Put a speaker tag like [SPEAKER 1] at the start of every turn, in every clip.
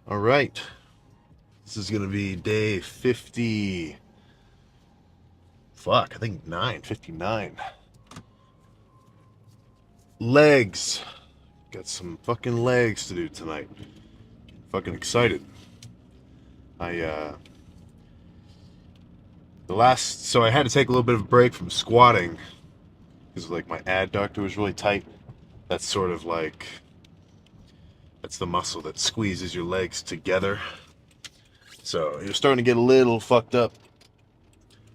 [SPEAKER 1] All right. This is going to be day 50. Fuck, I think 59. Legs. Got some fucking legs to do tonight. Fucking excited. I, so I had to take a little bit of a break from squatting because, like, my adductor was really tight. That's sort of like, that's the muscle that squeezes your legs together. So it was starting to get a little fucked up.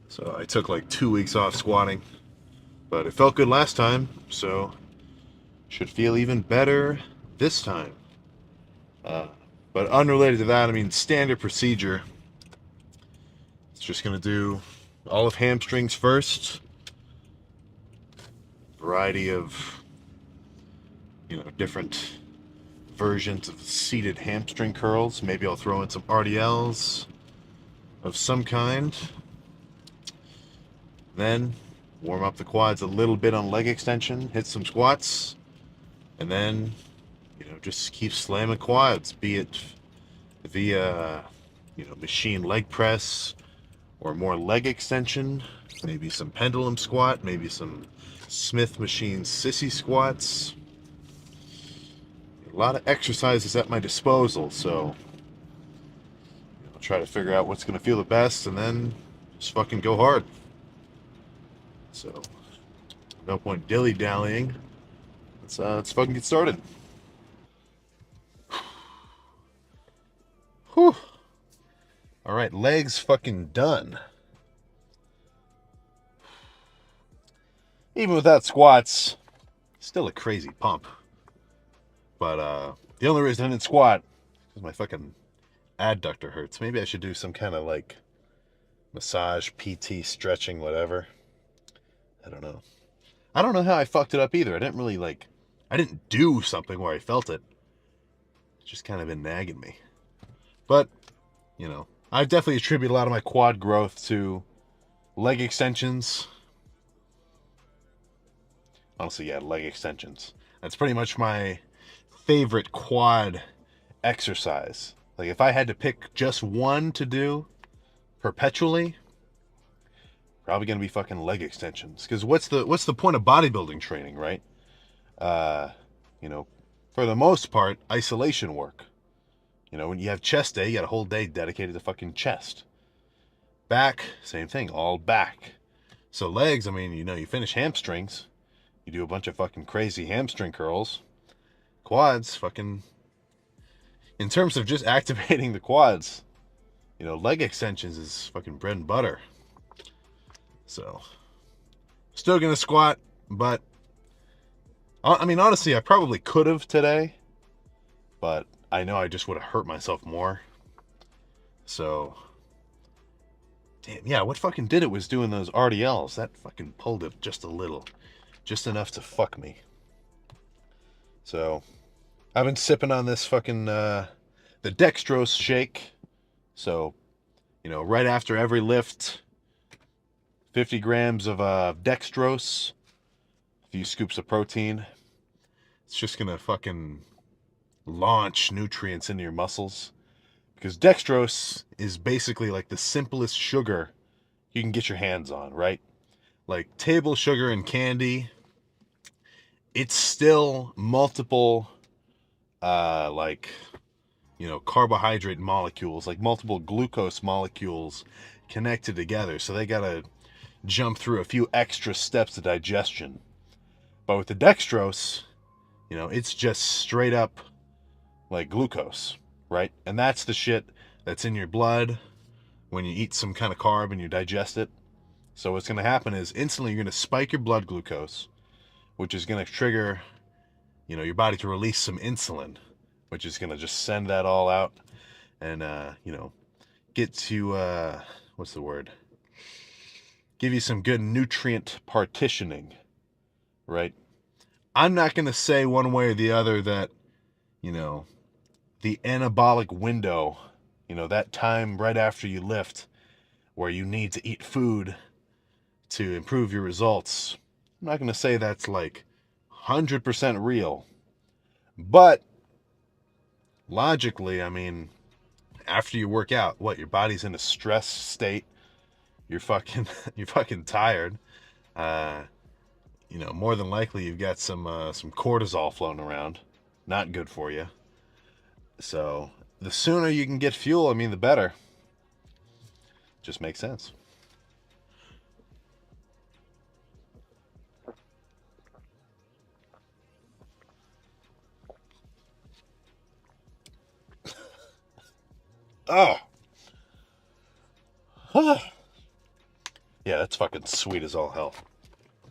[SPEAKER 1] So I took like 2 weeks off squatting. But it felt good last time, so should feel even better this time. Uh, but unrelated to that, I mean, standard procedure. It's just going to do all of hamstrings first. Variety of, different versions of seated hamstring curls. Maybe I'll throw in some RDLs of some kind. Then warm up the quads a little bit on leg extension, hit some squats, and then, just keep slamming quads, be it via, machine leg press or more leg extension, maybe some pendulum squat, maybe some Smith machine sissy squats. A lot of exercises at my disposal, so I'll try to figure out what's going to feel the best and then just fucking go hard. So, no point dilly-dallying. Let's fucking get started. Whew. All right, legs fucking done. Even without squats, still a crazy pump. But the only reason I didn't squat is my fucking adductor hurts. Maybe I should do some kind of like massage, PT, stretching, whatever. I don't know. I don't know how I fucked it up either. I didn't do something where I felt it. It's just kind of been nagging me. But, I definitely attribute a lot of my quad growth to leg extensions. Honestly, yeah, leg extensions. That's pretty much my favorite quad exercise. Like, if I had to pick just one to do perpetually, probably gonna be fucking leg extensions. Because what's the point of bodybuilding training, right? Uh, you know, for the most part, isolation work. When you have chest day, you got a whole day dedicated to fucking chest. Back, same thing, all back. So legs, I mean, you finish hamstrings, you do a bunch of fucking crazy hamstring curls. Quads, fucking, in terms of just activating the quads, leg extensions is fucking bread and butter. So, still gonna squat, but I mean, honestly, I probably could have today, but I know I just would have hurt myself more. So, damn, yeah, what fucking did it was doing those RDLs. That fucking pulled it just a little, just enough to fuck me. So, I've been sipping on this fucking, the dextrose shake. So, right after every lift, 50 grams of dextrose, a few scoops of protein. It's just gonna fucking launch nutrients into your muscles. Because dextrose is basically like the simplest sugar you can get your hands on, right? Like table sugar and candy, it's still multiple, carbohydrate molecules, like multiple glucose molecules connected together. So they gotta jump through a few extra steps of digestion. But with the dextrose, it's just straight up like glucose, right? And that's the shit that's in your blood when you eat some kind of carb and you digest it. So what's going to happen is instantly you're going to spike your blood glucose, which is going to trigger, your body to release some insulin, which is going to just send that all out and, get to, what's the word? Give you some good nutrient partitioning, right? I'm not going to say one way or the other that, the anabolic window, that time right after you lift where you need to eat food to improve your results. I'm not going to say that's like 100% real, but logically, I mean, after you work out, what, your body's in a stress state. You're fucking you're fucking tired. Uh, more than likely you've got some cortisol floating around. Not good for you. So the sooner you can get fuel, I mean, the better. Just makes sense. Oh. Yeah, that's fucking sweet as all hell.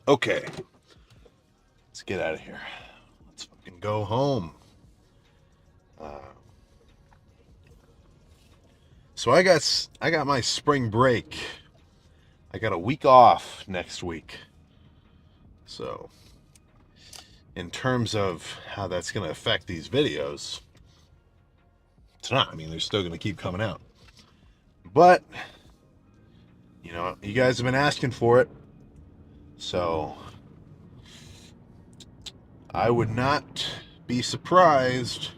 [SPEAKER 1] Okay. Let's get out of here. Let's fucking go home. So I got my spring break. I got a week off next week. So in terms of how that's going to affect these videos, it's not. I mean, they're still going to keep coming out. But you guys have been asking for it. So I would not be surprised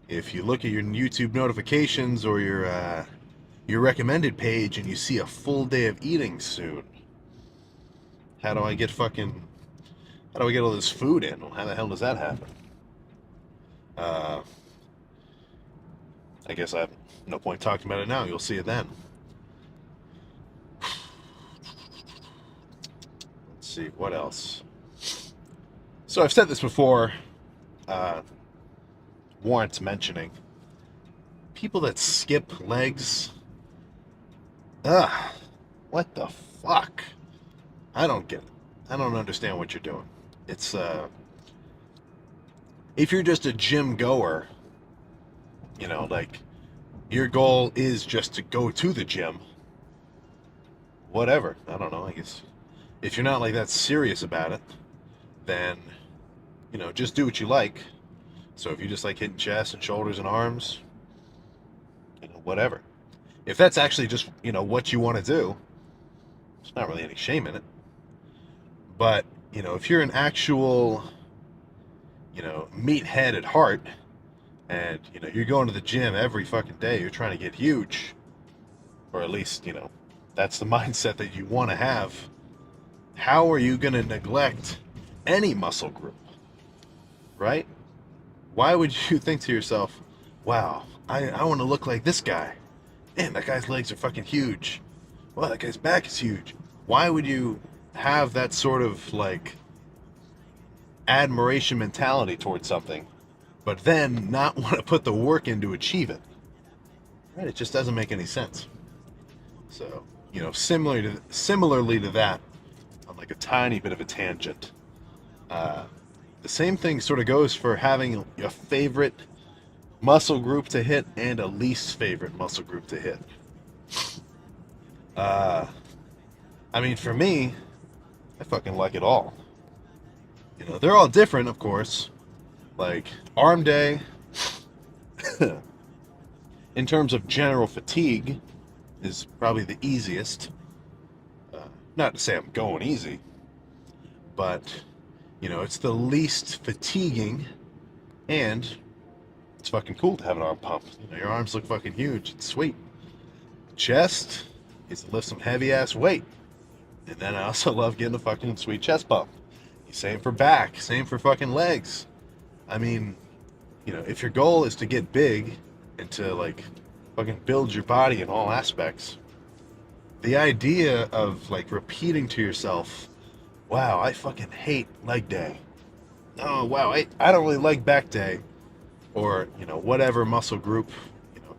[SPEAKER 1] if you look at your YouTube notifications or your recommended page and you see a full day of eating soon. How do I get all this food in? Well, how the hell does that happen? I guess I have no point talking about it now. You'll see it then. Let's see, what else? So I've said this before, warrants mentioning. People that skip legs, what the fuck? I don't get it. I don't understand what you're doing. It's, if you're just a gym goer, like, your goal is just to go to the gym, whatever. I don't know, I guess. If you're not, like, that serious about it, then, just do what you like. So if you just like hitting chest and shoulders and arms, whatever. If that's actually just, what you want to do, there's not really any shame in it. But, if you're an actual, meathead at heart, and, you're going to the gym every fucking day, you're trying to get huge, or at least, that's the mindset that you want to have, how are you going to neglect any muscle group? Right? Why would you think to yourself, wow, I want to look like this guy. Man, that guy's legs are fucking huge. Wow, that guy's back is huge. Why would you have that sort of, like, admiration mentality towards something, but then not want to put the work in to achieve it? Right? It just doesn't make any sense. So, similarly to that, on like a tiny bit of a tangent, the same thing sort of goes for having a favorite muscle group to hit and a least favorite muscle group to hit. I mean, for me, I fucking like it all. They're all different, of course. Like, arm day, in terms of general fatigue, is probably the easiest. Not to say I'm going easy, but, it's the least fatiguing, and it's fucking cool to have an arm pump. Your arms look fucking huge. It's sweet. Chest is to lift some heavy ass weight. And then I also love getting a fucking sweet chest pump. Same for back. Same for fucking legs. I mean, if your goal is to get big and to, like, fucking build your body in all aspects, the idea of, like, repeating to yourself, wow, I fucking hate leg day. Oh, wow, I don't really like back day. Or, whatever muscle group,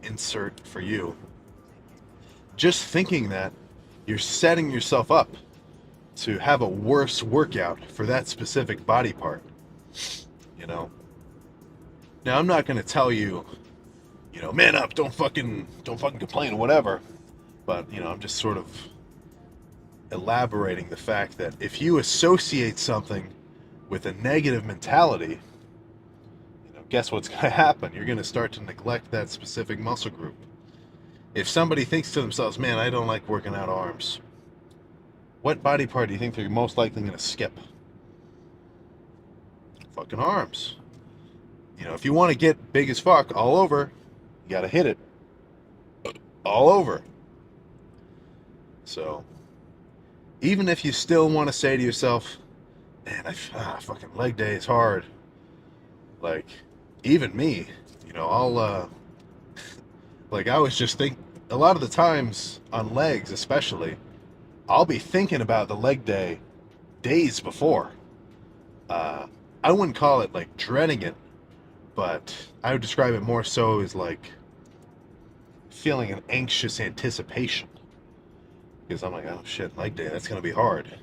[SPEAKER 1] insert for you. Just thinking that, you're setting yourself up to have a worse workout for that specific body part. Now, I'm not going to tell you, man up, don't fucking complain or whatever. But, I'm just sort of elaborating the fact that if you associate something with a negative mentality, guess what's going to happen? You're going to start to neglect that specific muscle group. If somebody thinks to themselves, man, I don't like working out arms, what body part do you think they're most likely going to skip? Fucking arms. If you want to get big as fuck all over, you got to hit it. all over. So even if you still want to say to yourself, man, fucking leg day is hard. Like, even me, I'll, like, I was just think a lot of the times on legs, especially, I'll be thinking about the leg day days before. Uh, I wouldn't call it like dreading it, but I would describe it more so as like feeling an anxious anticipation. Because I'm like, oh shit, leg day, that's going to be hard.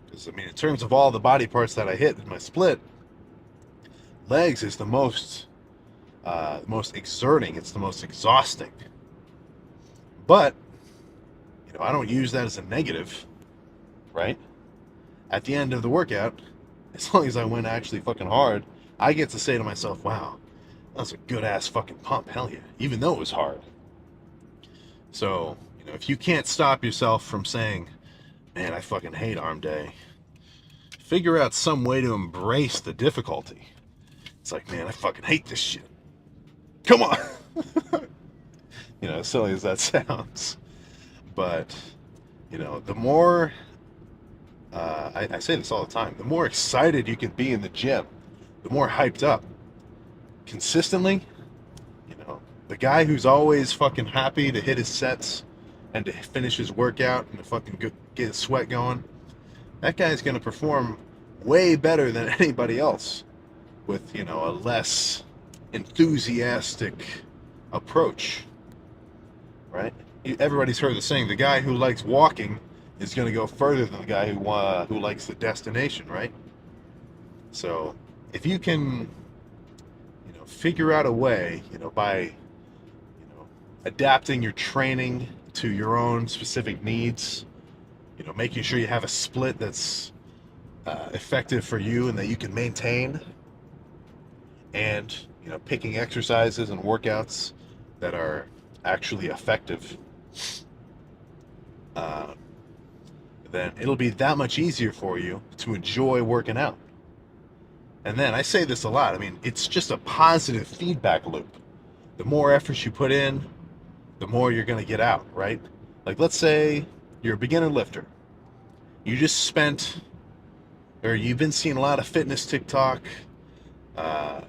[SPEAKER 1] Because, I mean, in terms of all the body parts that I hit in my split, legs is the most exerting, it's the most exhausting. But, I don't use that as a negative, right? At the end of the workout, as long as I went actually fucking hard, I get to say to myself, wow, that was a good ass fucking pump, hell yeah, even though it was hard. So, if you can't stop yourself from saying, man, I fucking hate arm day, figure out some way to embrace the difficulty. It's like, man, I fucking hate this shit. Come on! As silly as that sounds. But, the more, I say this all the time, the more excited you can be in the gym, the more hyped up. Consistently, the guy who's always fucking happy to hit his sets and to finish his workout and to fucking get his sweat going, that guy's going to perform way better than anybody else with, a less enthusiastic approach, right? Everybody's heard the saying, the guy who likes walking is going to go further than the guy who likes the destination, right? So if you can, figure out a way, by, adapting your training to your own specific needs, making sure you have a split that's effective for you and that you can maintain, and picking exercises and workouts that are actually effective, then it'll be that much easier for you to enjoy working out. And then I say this a lot, I mean, it's just a positive feedback loop. The more effort you put in, the more you're going to get out, right? Like, let's say you're a beginner lifter. You just spent, or you've been seeing a lot of fitness TikTok. A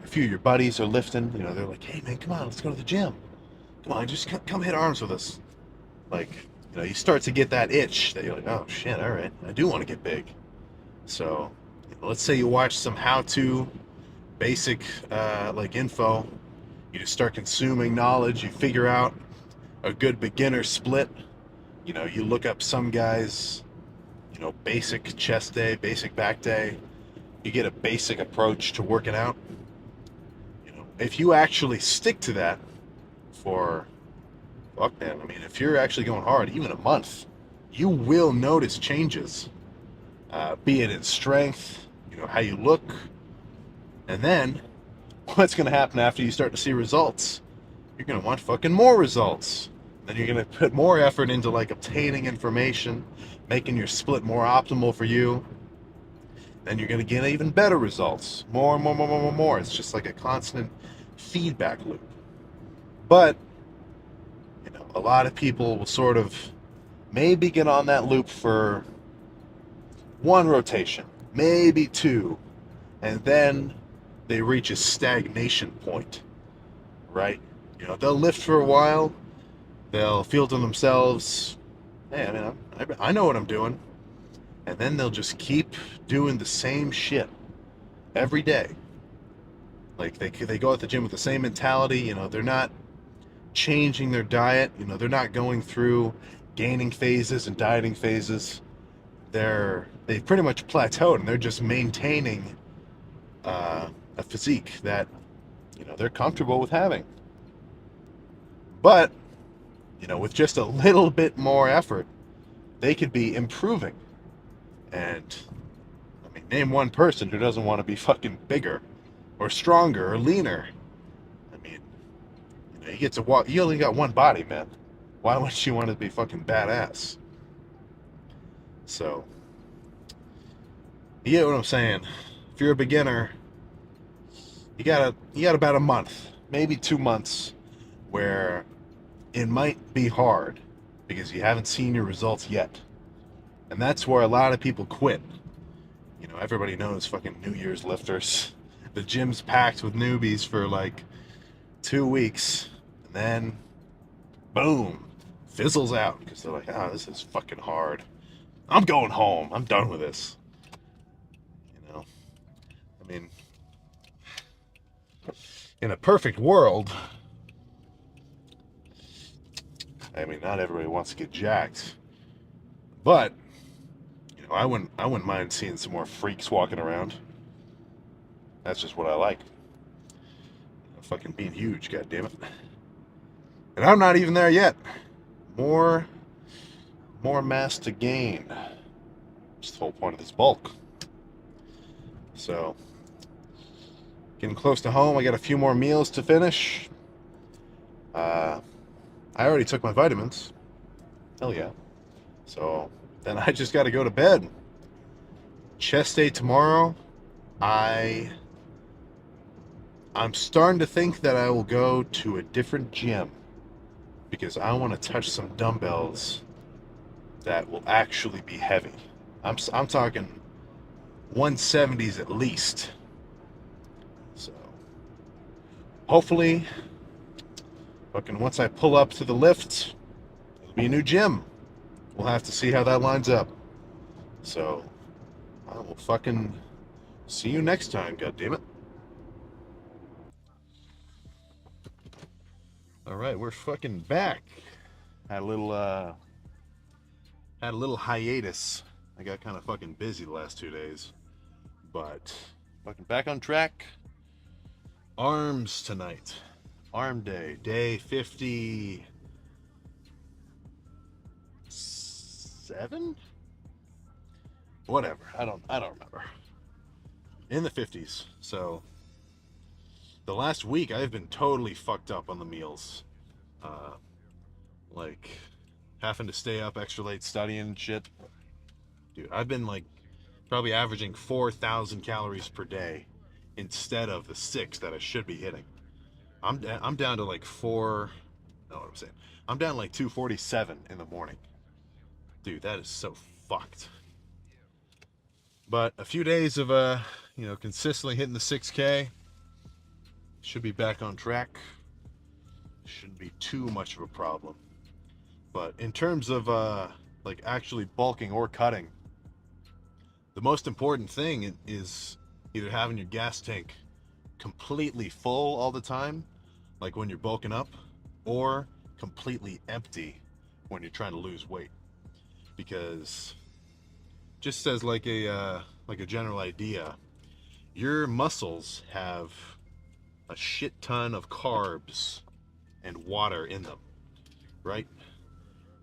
[SPEAKER 1] few of your buddies are lifting. They're like, hey man, come on, let's go to the gym. Come on, just come hit arms with us. Like, you start to get that itch that you're like, oh shit, all right, I do want to get big. So, let's say you watch some how-to basic like info. You just start consuming knowledge. You figure out a good beginner split. You look up some guys, basic chest day, basic back day. You get a basic approach to working out. If you actually stick to that for, fuck man, I mean, if you're actually going hard, even a month, you will notice changes. Be it in strength, how you look. And then, what's going to happen after you start to see results? You're going to want fucking more results. Then you're going to put more effort into like obtaining information, making your split more optimal for you. Then you're going to get even better results. More and more, more, more, more, more. It's just like a constant feedback loop. But, a lot of people will sort of maybe get on that loop for one rotation, maybe two, and then they reach a stagnation point, right? They'll lift for a while, they'll feel to themselves, hey, I mean, I know what I'm doing, and then they'll just keep doing the same shit every day. Like, they go at the gym with the same mentality, they're not changing their diet, they're not going through gaining phases and dieting phases. They've pretty much plateaued, and they're just maintaining a physique that they're comfortable with having. But with just a little bit more effort, they could be improving. And I mean, name one person who doesn't want to be fucking bigger or stronger or leaner. I mean, you get to walk. You only got one body, man. Why wouldn't you want to be fucking badass? So, you get what I'm saying. If you're a beginner, you got about a month, maybe 2 months, where it might be hard because you haven't seen your results yet. And that's where a lot of people quit. You know, everybody knows fucking New Year's lifters. The gym's packed with newbies for like 2 weeks, and then boom, fizzles out because they're like, ah, this is fucking hard. I'm going home. I'm done with this. You know, I mean, in a perfect world, I mean, not everybody wants to get jacked, but you know, I wouldn't mind seeing some more freaks walking around. That's just what I like. Fucking being huge, goddammit. And I'm not even there yet. More mass to gain. That's the whole point of this bulk. So, getting close to home. I got a few more meals to finish. I already took my vitamins. Hell yeah. So, then I just got to go to bed. Chest day tomorrow. I'm starting to think that I will go to a different gym because I want to touch some dumbbells that will actually be heavy. I'm talking 170s at least. So hopefully, fucking once I pull up to the lift, it'll be a new gym. We'll have to see how that lines up. So I will fucking see you next time, goddammit. Alright, we're fucking back. Had a little hiatus. I got kind of fucking busy the last 2 days. But fucking back on track. Arms tonight. Arm day. Day 57? Whatever. I don't remember. In the 50s. So the last week I've been totally fucked up on the meals. Like having to stay up extra late studying and shit. Dude, I've been like probably averaging 4,000 calories per day instead of the 6 that I should be hitting. I'm down to like I'm down to like 247 in the morning. Dude, that is so fucked. But a few days of consistently hitting the 6K, should be back on track. Shouldn't be too much of a problem. But in terms of like actually bulking or cutting, the most important thing is either having your gas tank completely full all the time, like when you're bulking up, or completely empty when you're trying to lose weight. Because just as like a general idea, your muscles have a shit ton of carbs and water in them, right?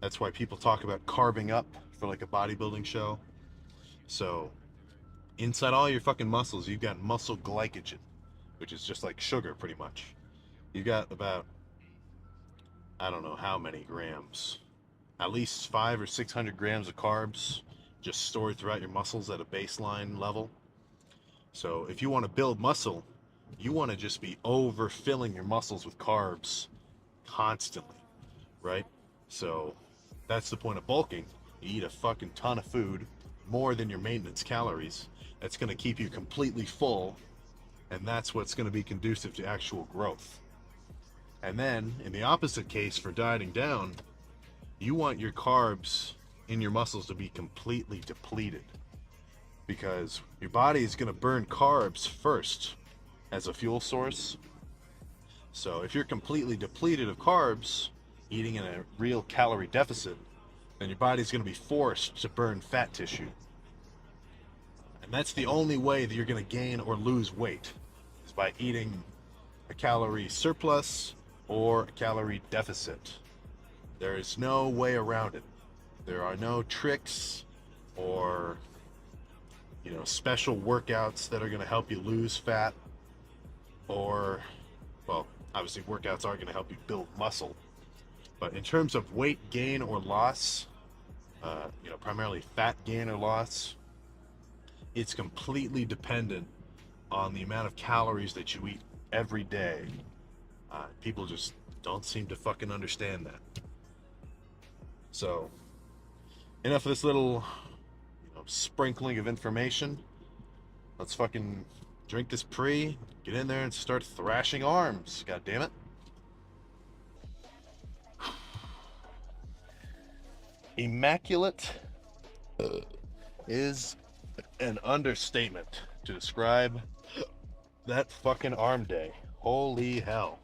[SPEAKER 1] That's why people talk about carbing up for like a bodybuilding show. So inside all your fucking muscles, you've got muscle glycogen, which is just like sugar pretty much. You've got about, I don't know how many grams, at least 500 or 600 grams of carbs just stored throughout your muscles at a baseline level. So if you want to build muscle, you want to just be overfilling your muscles with carbs constantly, right? So that's the point of bulking. You eat a fucking ton of food, more than your maintenance calories. That's going to keep you completely full, and that's what's going to be conducive to actual growth. And then, in the opposite case for dieting down, you want your carbs in your muscles to be completely depleted, because your body is going to burn carbs first as a fuel source. So if you're completely depleted of carbs, eating in a real calorie deficit, then your body's going to be forced to burn fat tissue. And that's the only way that you're going to gain or lose weight, is by eating a calorie surplus or a calorie deficit. There is no way around it. There are no tricks or special workouts that are going to help you lose fat, or, well, obviously workouts are going to help you build muscle. But in terms of weight gain or loss, primarily fat gain or loss, it's completely dependent on the amount of calories that you eat every day. People just don't seem to fucking understand that. So, enough of this little, sprinkling of information. Let's fucking drink this pre, get in there and start thrashing arms. God damn it. Immaculate is an understatement to describe that fucking arm day. Holy hell.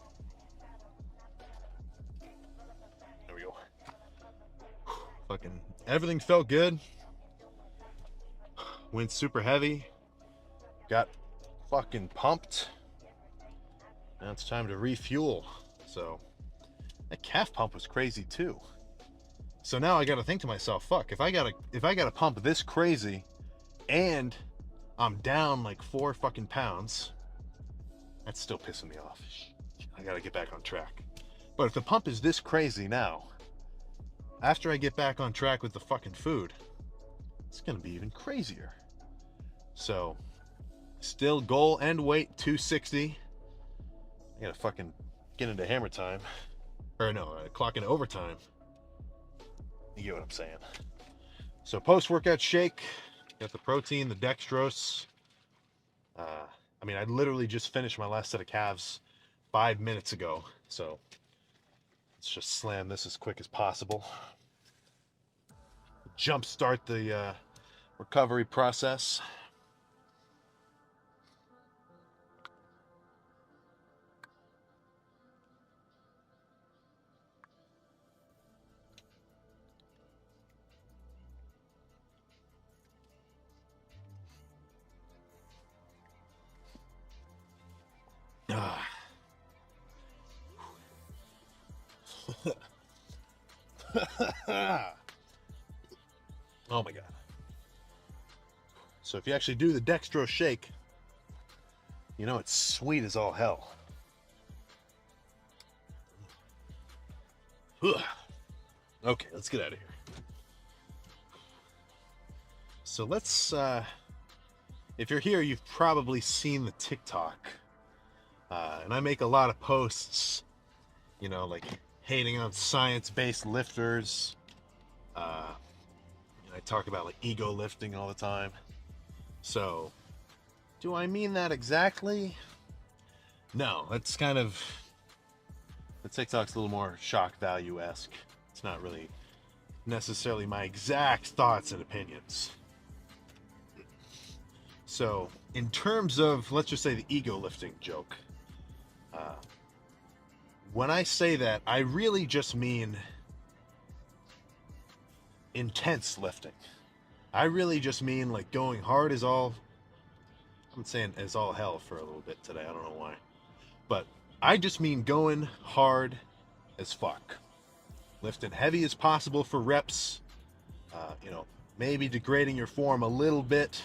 [SPEAKER 1] There we go. Fucking everything felt good. Went super heavy. Got fucking pumped. Now it's time to refuel. So that calf pump was crazy too. So now I gotta think to myself, fuck, if I gotta pump this crazy and I'm down like 4 fucking pounds, that's still pissing me off. I gotta get back on track. But if the pump is this crazy now, after I get back on track with the fucking food, it's gonna be even crazier. So, still goal and weight 260. I gotta fucking get into hammer time. Or no, clock into overtime. You get what I'm saying. So post-workout shake, got the protein, the dextrose. I literally just finished my last set of calves 5 minutes ago. So let's just slam this as quick as possible. Jumpstart the recovery process. Oh my god. So if you actually do the dextrose shake, it's sweet as all hell. Okay, let's get out of here. So let's, if you're here, you've probably seen the TikTok. And I make a lot of posts, like hating on science-based lifters. I talk about like ego lifting all the time. So, do I mean that exactly? No, that's kind of, the TikTok's a little more shock value-esque. It's not really necessarily my exact thoughts and opinions. So, in terms of, let's just say the ego lifting joke, when I say that, I really just mean intense lifting. I really just mean like going hard as all, I'm saying as all hell for a little bit today, I don't know why. But I just mean going hard as fuck. Lifting heavy as possible for reps, maybe degrading your form a little bit,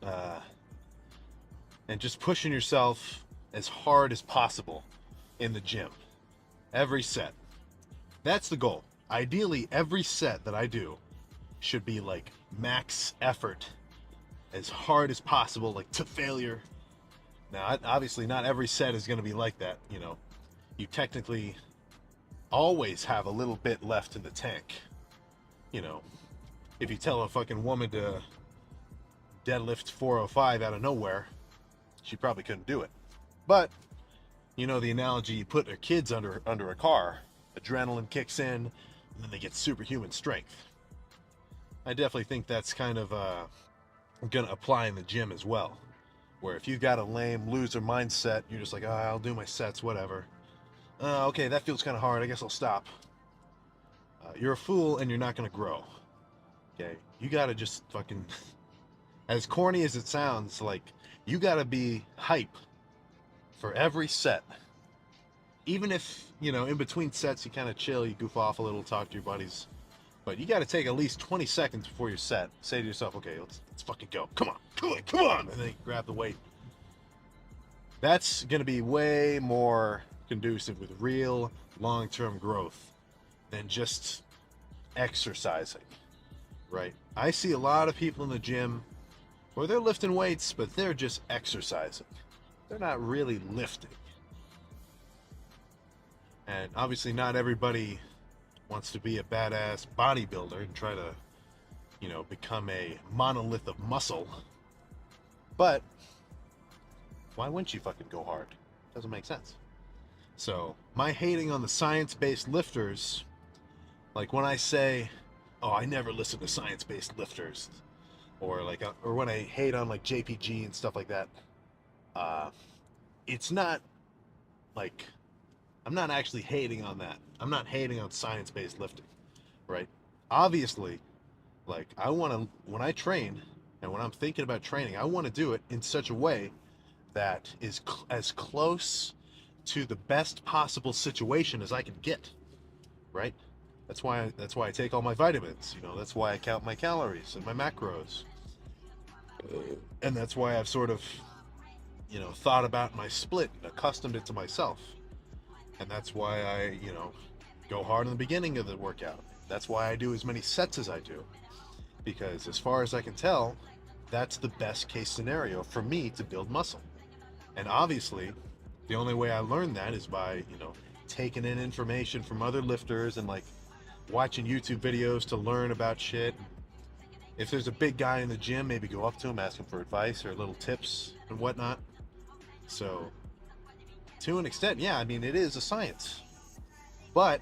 [SPEAKER 1] and just pushing yourself as hard as possible in the gym. Every set. That's the goal. Ideally, every set that I do should be like max effort, as hard as possible, like to failure. Now, obviously not every set is going to be like that. You technically always have a little bit left in the tank. If you tell a fucking woman to deadlift 405 out of nowhere, she probably couldn't do it. But the analogy, you put their kids under a car, adrenaline kicks in, and then they get superhuman strength. I definitely think that's kind of going to apply in the gym as well. Where if you've got a lame loser mindset, you're just like, I'll do my sets, whatever. Okay, that feels kind of hard, I guess I'll stop. You're a fool and you're not going to grow. Okay, you got to just fucking, as corny as it sounds, like, you got to be hype for every set. Even if, in between sets you kind of chill, you goof off a little, talk to your buddies. But you got to take at least 20 seconds before your set. Say to yourself, okay, let's fucking go. Come on. And then you grab the weight. That's going to be way more conducive with real long-term growth than just exercising, right? I see a lot of people in the gym where they're lifting weights, but they're just exercising. They're not really lifting. And obviously not everybody wants to be a badass bodybuilder and try to, become a monolith of muscle. But why wouldn't you fucking go hard? Doesn't make sense. So my hating on the science-based lifters, like when I say, oh, I never listen to science-based lifters, or when I hate on like JPG and stuff like that, it's not like, I'm not actually hating on that. I'm not hating on science-based lifting, right? Obviously, like I want to, when I train and when I'm thinking about training, I want to do it in such a way that is as close to the best possible situation as I can get, right? That's why I take all my vitamins. That's why I count my calories and my macros, and that's why I've sort of, thought about my split and accustomed it to myself, and that's why I, go hard in the beginning of the workout. That's why I do as many sets as I do, because as far as I can tell, that's the best case scenario for me to build muscle. And obviously, the only way I learned that is by, taking in information from other lifters and like watching YouTube videos to learn about shit. If there's a big guy in the gym, maybe go up to him, ask him for advice or little tips and whatnot. So, to an extent, yeah, I mean, it is a science. But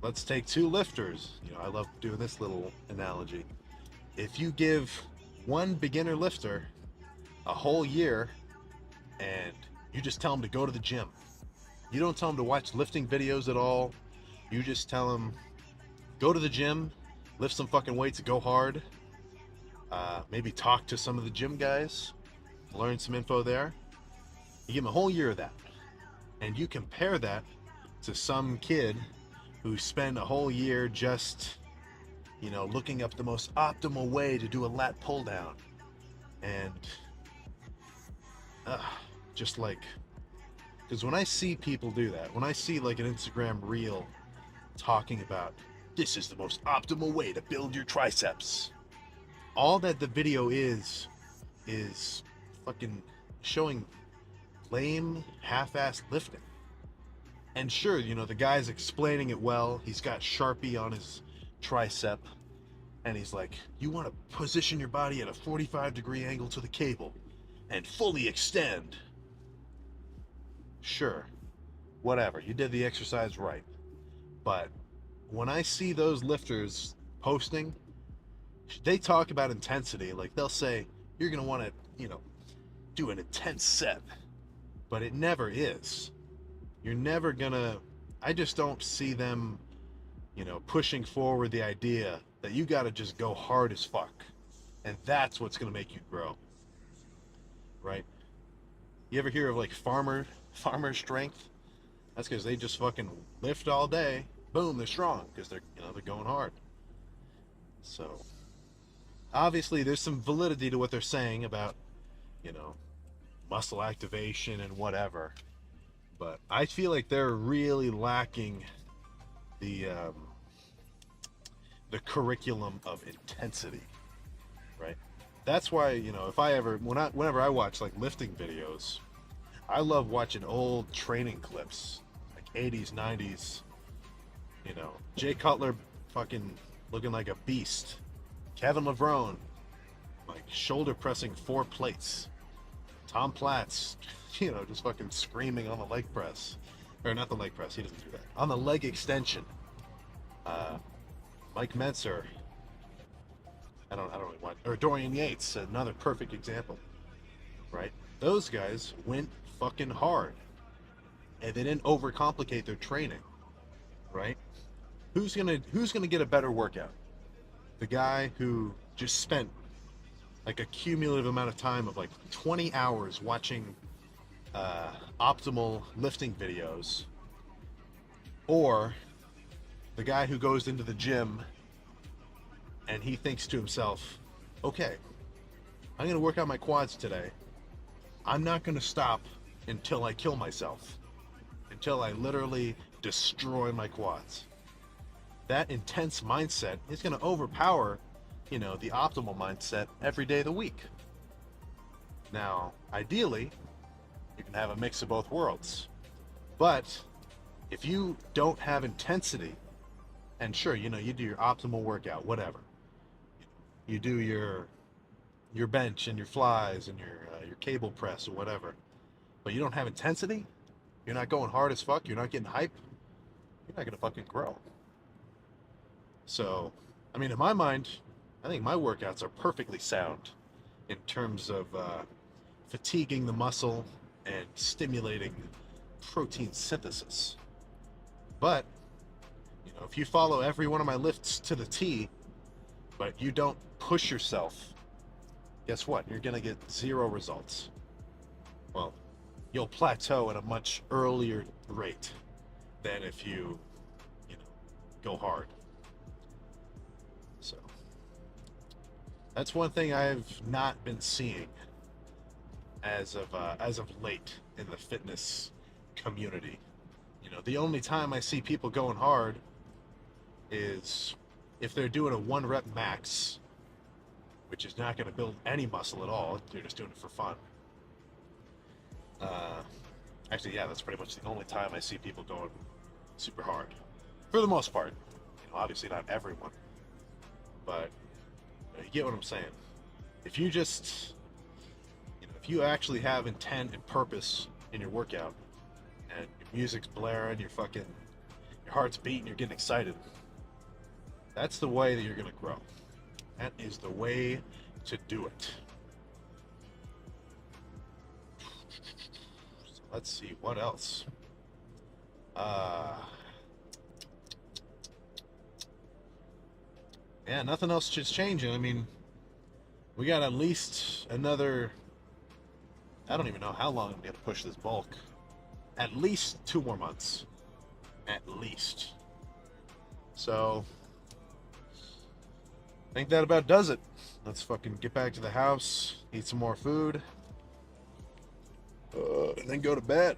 [SPEAKER 1] let's take two lifters. I love doing this little analogy. If you give one beginner lifter a whole year and you just tell them to go to the gym, you don't tell them to watch lifting videos at all, you just tell them go to the gym, lift some fucking weights, go hard, maybe talk to some of the gym guys, learn some info there. You give them a whole year of that, and you compare that to some kid who spent a whole year just, looking up the most optimal way to do a lat pull down, and just like, because when I see people do that, when I see like an Instagram reel talking about this is the most optimal way to build your triceps, all that the video is fucking showing lame half-assed lifting. And sure, the guy's explaining it well. He's got Sharpie on his tricep, and he's like, you want to position your body at a 45-degree angle to the cable and fully extend. Sure, whatever, you did the exercise right. But when I see those lifters posting, they talk about intensity. Like they'll say, you're going to want to, do an intense set. But it never is. You're never gonna, I just don't see them, pushing forward the idea that you gotta just go hard as fuck. And that's what's gonna make you grow. Right? You ever hear of like farmer strength? That's because they just fucking lift all day. Boom, they're strong because they're going hard. So obviously there's some validity to what they're saying about, muscle activation and whatever. But I feel like they're really lacking the curriculum of intensity, right? That's why, if I ever, whenever I watch like lifting videos, I love watching old training clips, like 80s, 90s, Jay Cutler fucking looking like a beast. Kevin Levrone, like shoulder pressing 4 plates. Tom Platz, just fucking screaming on the leg press. Or not the leg press, he doesn't do that. On the leg extension. Mike Mentzer. I don't really want, or Dorian Yates, another perfect example. Right? Those guys went fucking hard. And they didn't overcomplicate their training. Right? Who's gonna get a better workout? The guy who just spent like a cumulative amount of time of like 20 hours watching optimal lifting videos, or the guy who goes into the gym and he thinks to himself, okay, I'm going to work out my quads today. I'm not going to stop until I kill myself, until I literally destroy my quads. That intense mindset is going to overpower the optimal mindset every day of the week. Now, ideally, you can have a mix of both worlds. But If you don't have intensity, and sure, you do your optimal workout, whatever. You do your bench and your flies and your cable press or whatever, but you don't have intensity, you're not going hard as fuck, you're not getting hype, you're not gonna fucking grow. So, I mean, in my mind, I think my workouts are perfectly sound in terms of fatiguing the muscle and stimulating protein synthesis. But, if you follow every one of my lifts to the T, but you don't push yourself, guess what? You're going to get zero results. Well, you'll plateau at a much earlier rate than if you know, go hard. So, that's one thing I've not been seeing as of late in the fitness community. The only time I see people going hard is if they're doing a 1 rep max, which is not going to build any muscle at all. They're just doing it for fun. Uh, Actually, yeah, that's pretty much the only time I see people going super hard. For the most part. Obviously not everyone, but you get what I'm saying. If you just, if you actually have intent and purpose in your workout, and your music's blaring, your heart's beating, you're getting excited, that's the way that you're going to grow. That is the way to do it. So let's see, what else? Yeah, nothing else is changing. I mean, we got at least another, I don't even know how long I'm going to push this bulk. At least 2 more months. At least. So, I think that about does it. Let's fucking get back to the house, eat some more food, and then go to bed.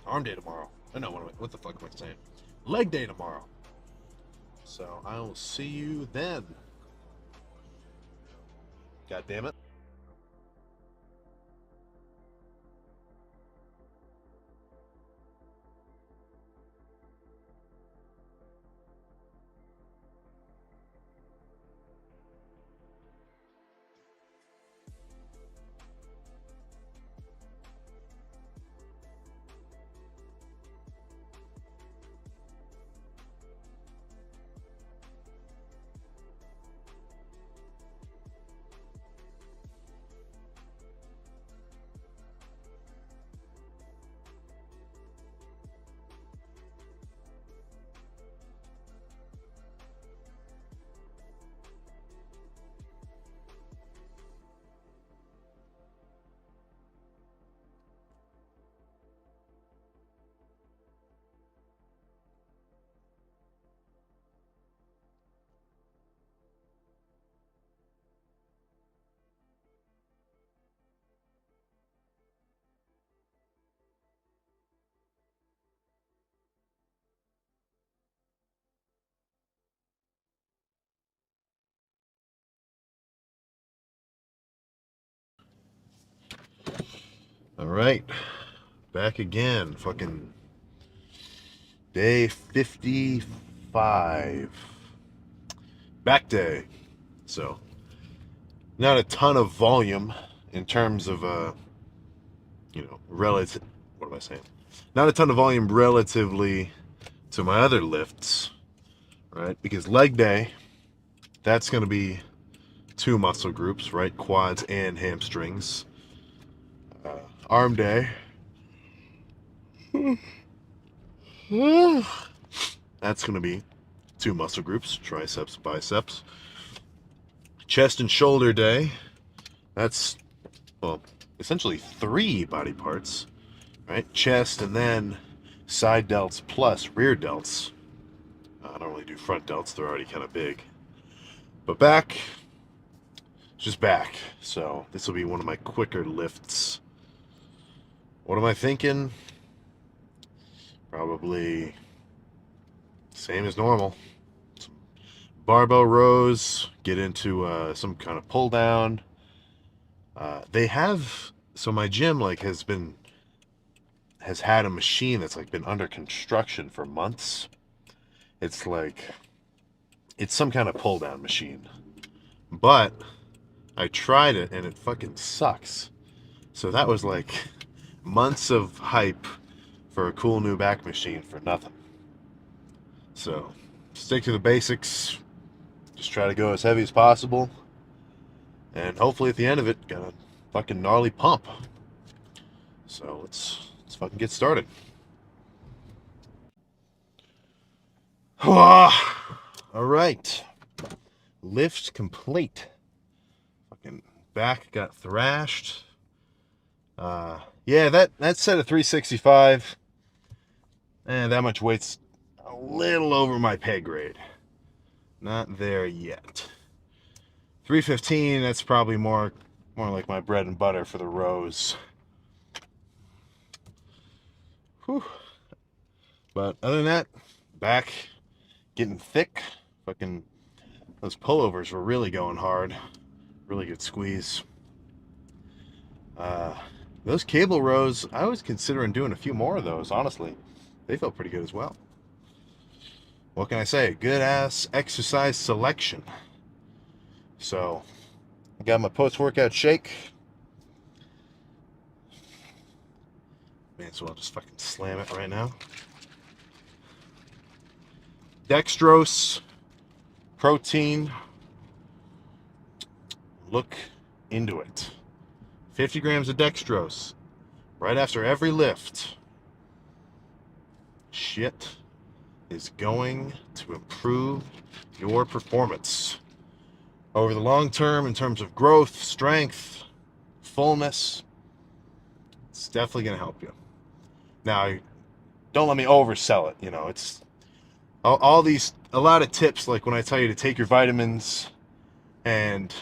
[SPEAKER 1] Arm day tomorrow. I know, what the fuck am I saying? Leg day tomorrow. So, I will see you then. God damn it. All right. Back again. Fucking day 55. Back day. So, not a ton of volume in terms of, relative. What am I saying? Not a ton of volume relatively to my other lifts, right? Because leg day, that's going to be 2 muscle groups, right? Quads and hamstrings. Arm day, that's going to be 2 muscle groups, triceps, biceps. Chest and shoulder day, that's, well, essentially 3 body parts, right? Chest and then side delts plus rear delts. I don't really do front delts, they're already kind of big. But back, just back. So this will be one of my quicker lifts. What am I thinking? Probably same as normal. Some barbell rows, get into some kind of pull down. They have, so my gym has has had a machine that's like been under construction for months. It's like it's some kind of pull down machine. But I tried it and it fucking sucks. So that was like months of hype for a cool new back machine for nothing. So stick to the basics. Just try to go as heavy as possible. And hopefully at the end of it, got a fucking gnarly pump. So let's fucking get started. All right. Lift complete. Fucking back got thrashed. Yeah, that set of 365. And that much weight's a little over my pay grade. Not there yet. 315, that's probably more like my bread and butter for the rows. Whew. But other than that, back getting thick. Fucking those pullovers were really going hard. Really good squeeze. Those cable rows, I was considering doing a few more of those, honestly. They felt pretty good as well. What can I say? Good ass exercise selection. So, I got my post-workout shake. Man, so I'll just fucking slam it right now. Dextrose, protein. Look into it. 50 grams of dextrose right after every lift. Shit is going to improve your performance over the long term in terms of growth, strength, fullness. It's definitely going to help you. Now, don't let me oversell it. You know, it's all these, a lot of tips, like when I tell you to take your vitamins and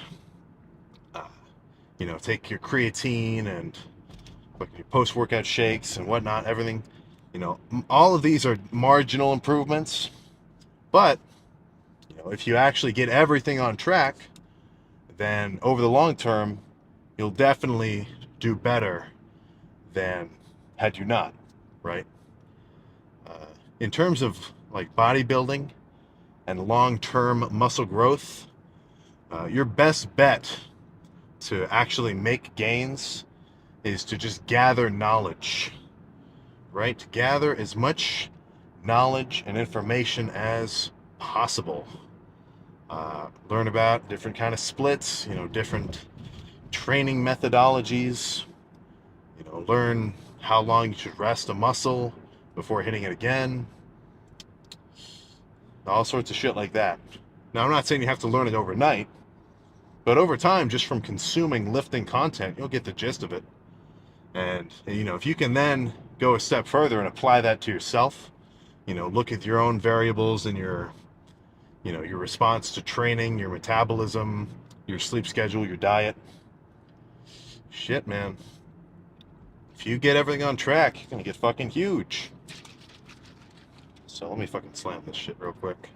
[SPEAKER 1] you know, take your creatine and like your post-workout shakes and whatnot, everything, you know, all of these are marginal improvements. But, you know, if you actually get everything on track, then over the long term, you'll definitely do better than had you not, right? In terms of like bodybuilding and long-term muscle growth, your best bet to actually make gains is to just gather knowledge, right? Gather as much knowledge and information as possible. Learn about different kind of splits, you know, different training methodologies, you know, learn how long you should rest a muscle before hitting it again, all sorts of shit like that. Now, I'm not saying you have to learn it overnight, but over time, just from consuming lifting content, you'll get the gist of it. And, you know, if you can then go a step further and apply that to yourself, you know, look at your own variables and your, you know, your response to training, your metabolism, your sleep schedule, your diet. Shit, man. If you get everything on track, you're going to get fucking huge. So let me fucking slam this shit real quick.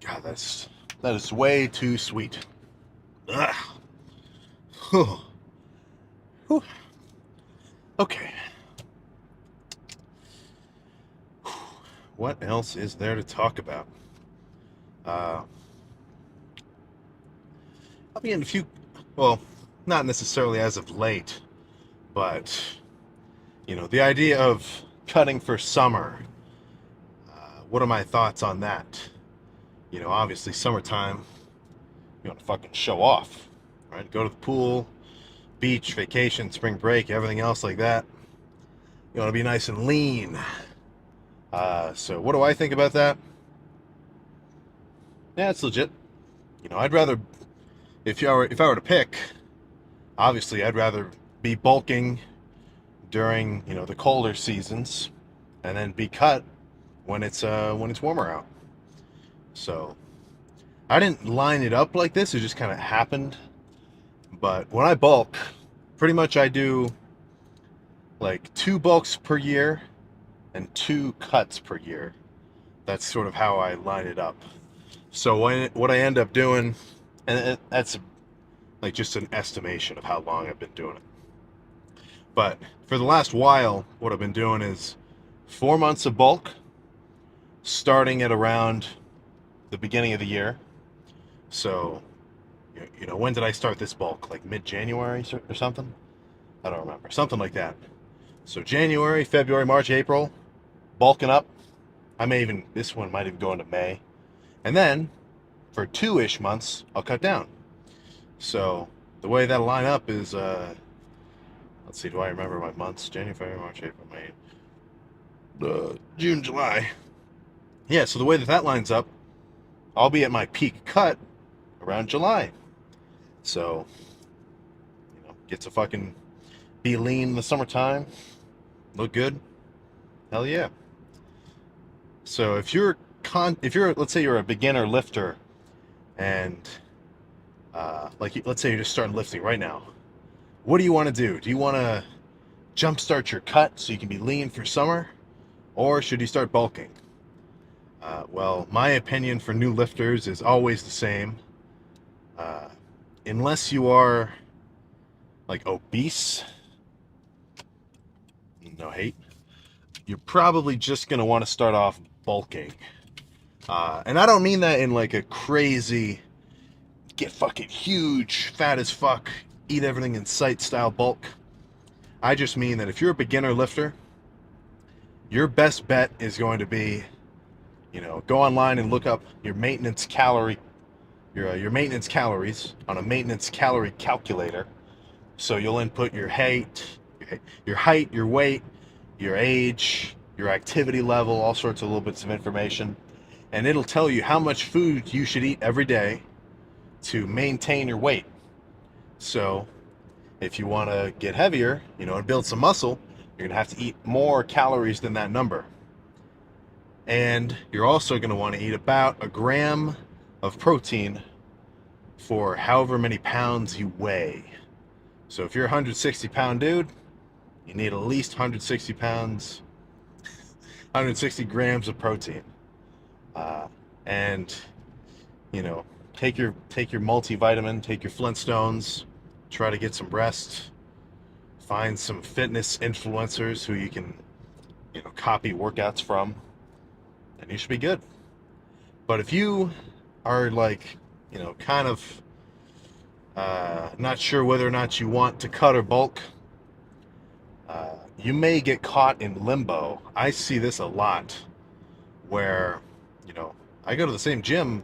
[SPEAKER 1] God, that is way too sweet. Ugh. Whew. Whew. Okay. What else is there to talk about? I'll be in a few, well, not necessarily as of late, but, you know, the idea of cutting for summer. What are my thoughts on that? You know, obviously summertime, you want to fucking show off, right? Go to the pool, beach, vacation, spring break, everything else like that. You want to be nice and lean. So what do I think about that? Yeah, it's legit. You know, I'd rather, if I were to pick, obviously I'd rather be bulking during, you know, the colder seasons and then be cut when it's warmer out. So I didn't line it up like this, it just kind of happened. But when I bulk, pretty much I do like 2 bulks per year and 2 cuts per year. That's sort of how I line it up. So what I end up doing, and that's like just an estimation of how long I've been doing it. But for the last while, what I've been doing is 4 months of bulk, starting at around the beginning of the year. So, when did I start this bulk? Like mid-January or something? I don't remember. Something like that. So January, February, March, April, bulking up. This one might even go into May. And then for 2-ish months, I'll cut down. So the way that'll line up is, let's see, do I remember my months? January, February, March, April, May, June, July. Yeah, so the way that lines up, I'll be at my peak cut around July. So, get to fucking be lean in the summertime, look good. Hell yeah. So if you're let's say you're a beginner lifter, and let's say you're just starting lifting right now, what do you want to do? Do you want to jumpstart your cut so you can be lean for summer, or should you start bulking? Well, my opinion for new lifters is always the same. Unless you are like obese, no hate, you're probably just going to want to start off bulking. And I don't mean that in like a crazy, get fucking huge, fat as fuck, eat everything in sight style bulk. I just mean that if you're a beginner lifter, your best bet is going to be, go online and look up your maintenance calories on a maintenance calorie calculator. So you'll input your height, your weight, your age, your activity level, all sorts of little bits of information, and it'll tell you how much food you should eat every day to maintain your weight. So if you want to get heavier, and build some muscle, you're going to have to eat more calories than that number. And you're also going to want to eat about a gram of protein for however many pounds you weigh. So if you're a 160-pound dude, you need at least 160 grams of protein. And take your multivitamin, take your Flintstones, try to get some rest, find some fitness influencers who you can copy workouts from, and you should be good. But if you are like kind of not sure whether or not you want to cut or bulk, you may get caught in limbo. I see this a lot where I go to the same gym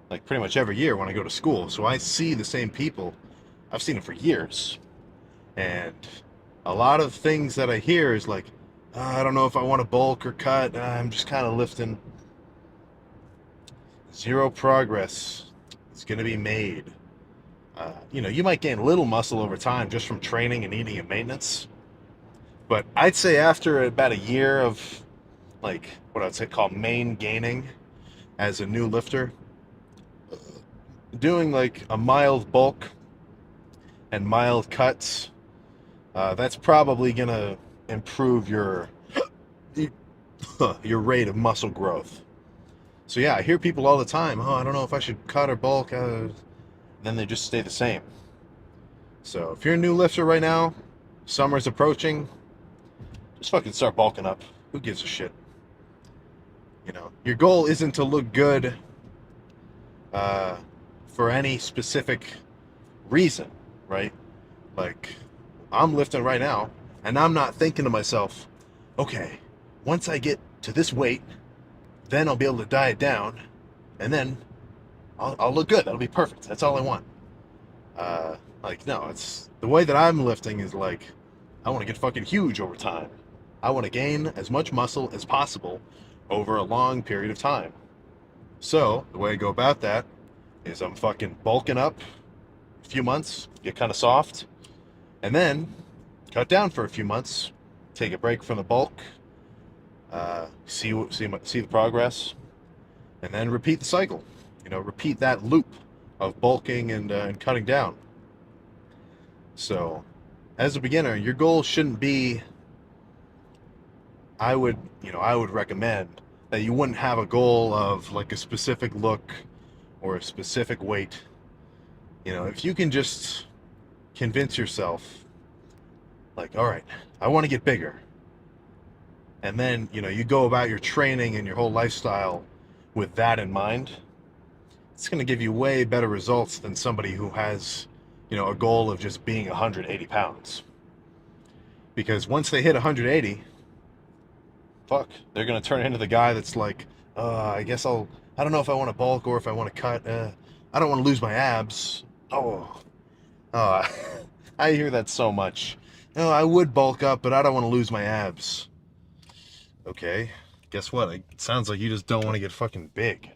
[SPEAKER 1] like pretty much every year when I go to school, so I see the same people. I've seen them for years, and a lot of things that I hear is like, I don't know if I want to bulk or cut, I'm just kind of lifting. Zero progress is going to be made. You might gain a little muscle over time just from training and eating and maintenance, but I'd say after about a year of like what I'd say called main gaining as a new lifter, doing like a mild bulk and mild cuts, that's probably gonna improve your your rate of muscle growth. So yeah, I hear people all the time, I don't know if I should cut or bulk, then they just stay the same. So if you're a new lifter right now, summer's approaching, just fucking start bulking up. Who gives a shit? Your goal isn't to look good for any specific reason, right? Like, I'm lifting right now, and I'm not thinking to myself, okay, once I get to this weight, then I'll be able to diet down, and then I'll look good. That'll be perfect. That's all I want. No, it's the way that I'm lifting is like, I want to get fucking huge over time. I want to gain as much muscle as possible over a long period of time. So the way I go about that is I'm fucking bulking up a few months, get kind of soft, and then cut down for a few months, take a break from the bulk, see the progress, and then repeat the cycle. Repeat that loop of bulking and cutting down. So, as a beginner, your goal shouldn't be. I would recommend that you wouldn't have a goal of like a specific look or a specific weight. If you can just convince yourself, like, all right, I want to get bigger, and then you go about your training and your whole lifestyle with that in mind, it's going to give you way better results than somebody who has a goal of just being 180 pounds. Because once they hit 180, fuck, they're going to turn into the guy that's like, I guess I don't know if I want to bulk or if I want to cut. I don't want to lose my abs. Oh, uh, I hear that so much. No, I would bulk up, but I don't want to lose my abs. Okay, guess what? It sounds like you just don't want to get fucking big.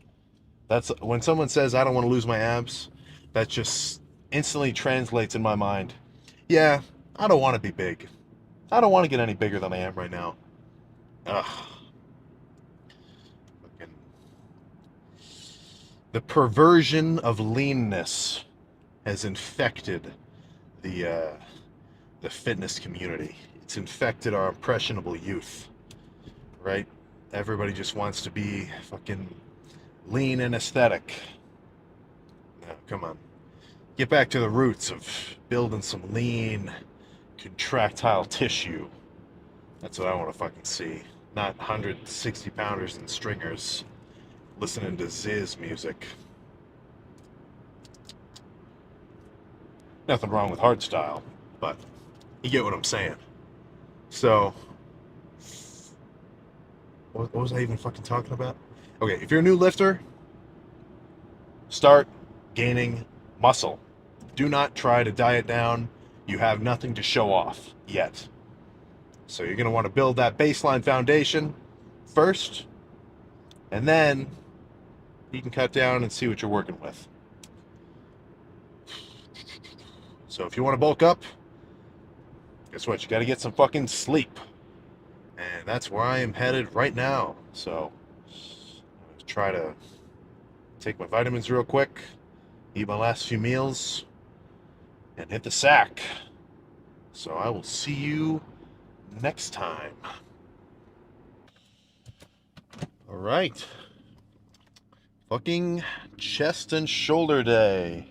[SPEAKER 1] That's when someone says I don't want to lose my abs, that just instantly translates in my mind. Yeah, I don't want to be big. I don't want to get any bigger than I am right now. Ugh. Fucking. The perversion of leanness has infected the the fitness community. It's infected our impressionable youth, right? Everybody just wants to be fucking lean and aesthetic. No, come on. Get back to the roots of building some lean, contractile tissue. That's what I want to fucking see. Not 160 pounders and stringers listening to Ziz music. Nothing wrong with hardstyle, but you get what I'm saying. So, what was I even fucking talking about? Okay, if you're a new lifter, start gaining muscle. Do not try to diet down. You have nothing to show off yet. So you're going to want to build that baseline foundation first, and then you can cut down and see what you're working with. So if you want to bulk up, guess what? You got to get some fucking sleep. And that's where I am headed right now. So try to take my vitamins real quick, eat my last few meals, and hit the sack. So I will see you next time. All right. Fucking chest and shoulder day.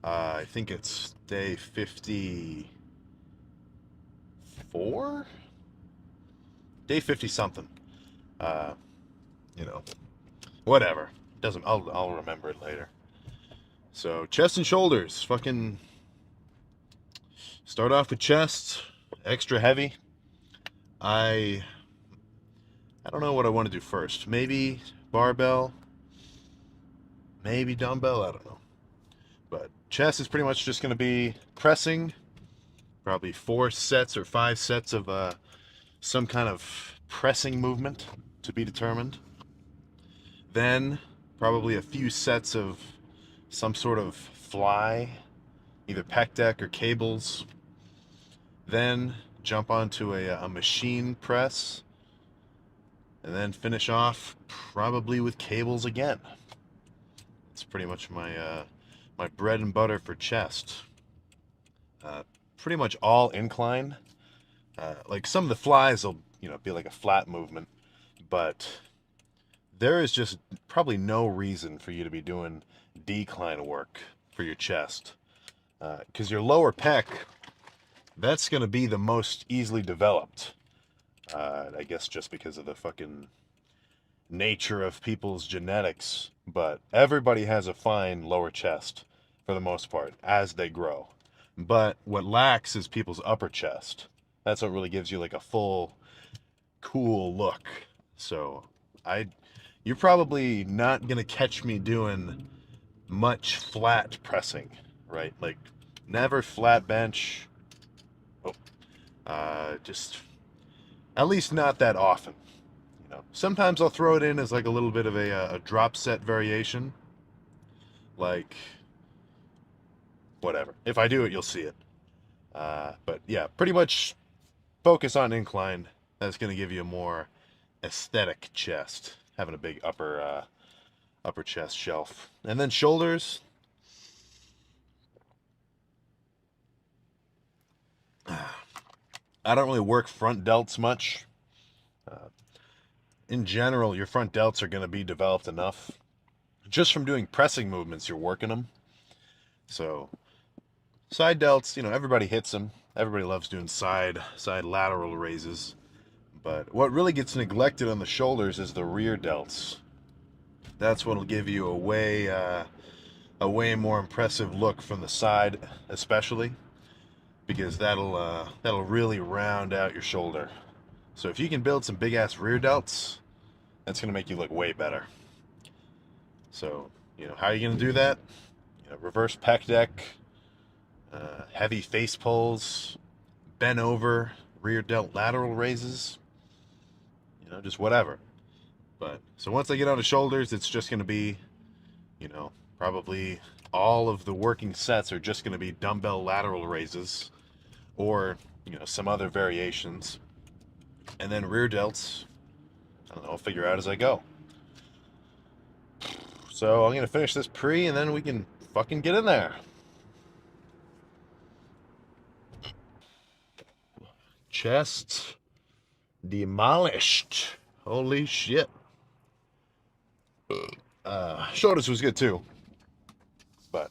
[SPEAKER 1] I think it's day 54? Day 50 something. Uh, whatever. Doesn't I'll remember it later. So, chest and shoulders. Fucking start off with chest, extra heavy. I don't know what I want to do first. Maybe barbell, maybe dumbbell, I don't know. But chest is pretty much just going to be pressing, probably 4 sets or 5 sets of some kind of pressing movement to be determined. Then probably a few sets of some sort of fly, either pec deck or cables. Then jump onto a machine press, and then finish off probably with cables again. It's pretty much my bread and butter for chest. Pretty much all incline. Like some of the flies will be like a flat movement, but there is just probably no reason for you to be doing decline work for your chest, because your lower pec, that's going to be the most easily developed. I guess just because of the fucking nature of people's genetics, but everybody has a fine lower chest for the most part as they grow. But what lacks is people's upper chest. That's what really gives you like a full, cool look. So you're probably not gonna catch me doing much flat pressing, right? Like never flat bench. Just at least not that often. Sometimes I'll throw it in as like a little bit of a drop set variation. Like whatever. If I do it, you'll see it. But yeah, pretty much focus on incline. That's gonna give you a more aesthetic chest, having a big upper upper chest shelf. And then shoulders. I don't really work front delts much. Uh, in general, your front delts are going to be developed enough. Just from doing pressing movements, you're working them. So side delts, everybody hits them. Everybody loves doing side lateral raises. But what really gets neglected on the shoulders is the rear delts. That's what'll give you a way more impressive look from the side, especially because that'll really round out your shoulder. So if you can build some big ass rear delts, that's gonna make you look way better. So how are you gonna do that? Reverse pec deck, heavy face pulls, bent over, rear delt lateral raises, just whatever. But so once I get on the shoulders, it's just gonna be, probably all of the working sets are just gonna be dumbbell lateral raises, or some other variations, and then rear delts. I don't know. I'll figure out as I go. So I'm gonna finish this pre, and then we can fucking get in there. Chest demolished. Holy shit. Shoulders was good too, but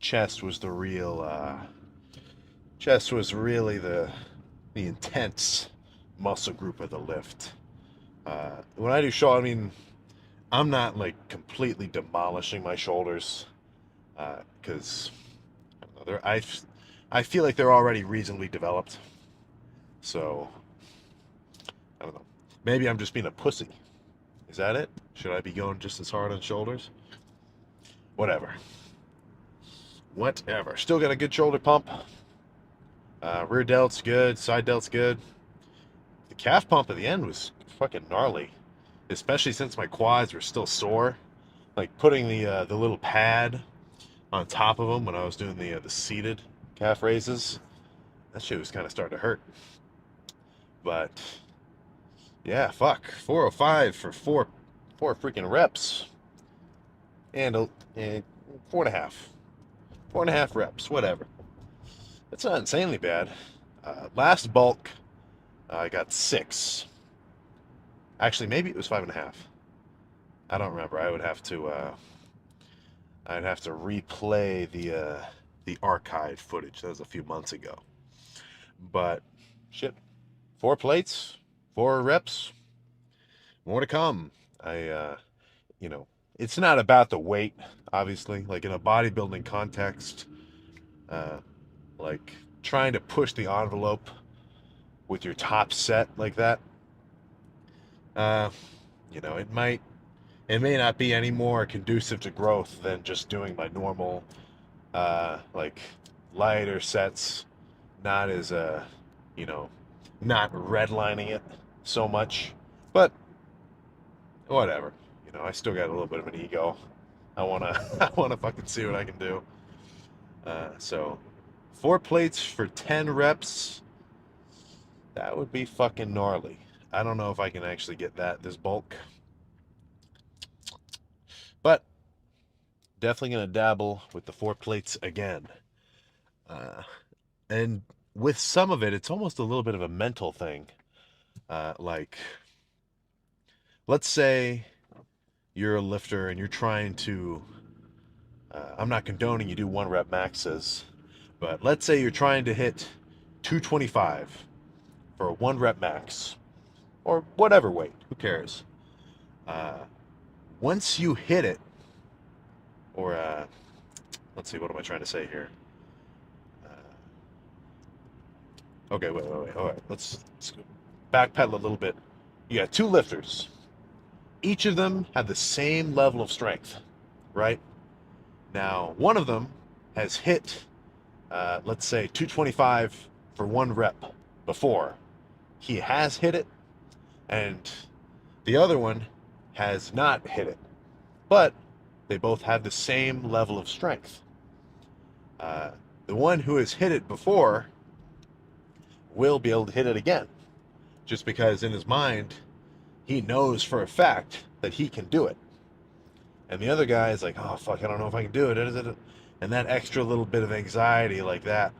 [SPEAKER 1] chest was the real. Chest was really the intense muscle group of the lift. When I do shoulder, I mean, I'm not like completely demolishing my shoulders because I feel like they're already reasonably developed. So I don't know. Maybe I'm just being a pussy. Is that it? Should I be going just as hard on shoulders? Whatever. Whatever. Still got a good shoulder pump. Rear delt's good. Side delt's good. The calf pump at the end was fucking gnarly, especially since my quads were still sore. Like putting the little pad on top of them when I was doing the seated calf raises, that shit was kind of starting to hurt. But yeah, fuck, 405 for four freaking reps, and 4.5 reps, whatever. That's not insanely bad. Last bulk, I got 6. Actually, maybe it was 5.5. I don't remember. I'd have to replay the archive footage. That was a few months ago. But shit, 4 plates, 4 reps, more to come. It's not about the weight, obviously. Like in a bodybuilding context, uh, like trying to push the envelope with your top set like that. Uh, it may not be any more conducive to growth than just doing my normal, like lighter sets, not as not redlining it so much, but whatever. I still got a little bit of an ego. I wanna I wanna fucking see what I can do. So 4 plates for 10 reps. That would be fucking gnarly. I don't know if I can actually get this bulk, but definitely gonna dabble with the 4 plates again. And with some of it, it's almost a little bit of a mental thing. Like, let's say you're a lifter and you're trying to. I'm not condoning you do 1 rep maxes, but let's say you're trying to hit 225 for a 1 rep max, or whatever weight. Who cares? Once you hit it, or let's see, what am I trying to say here? Okay, wait. All right, let's backpedal a little bit. You got 2 lifters. Each of them have the same level of strength, right? Now, one of them has hit, let's say, 225 for 1 rep before. He has hit it, and the other one has not hit it. But they both have the same level of strength. The one who has hit it before will be able to hit it again, just because in his mind he knows for a fact that he can do it. And the other guy is like, oh fuck, I don't know if I can do it. And that extra little bit of anxiety like that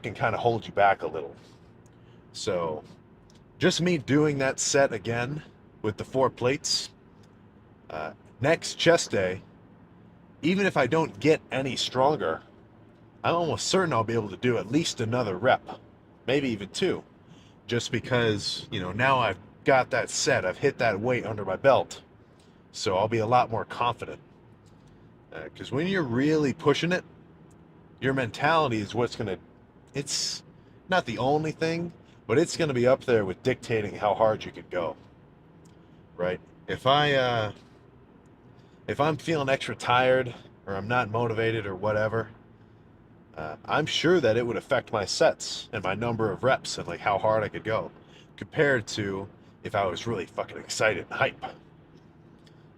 [SPEAKER 1] can kind of hold you back a little. So just me doing that set again with the 4 plates, uh, next chest day, even if I don't get any stronger, I'm almost certain I'll be able to do at least another rep, maybe even two, just because, now I've got that set, I've hit that weight under my belt, so I'll be a lot more confident. Because when you're really pushing it, your mentality is what's going to, it's not the only thing, but it's going to be up there with dictating how hard you can go, right? If I'm feeling extra tired or I'm not motivated or whatever, I'm sure that it would affect my sets and my number of reps and like how hard I could go compared to if I was really fucking excited and hype.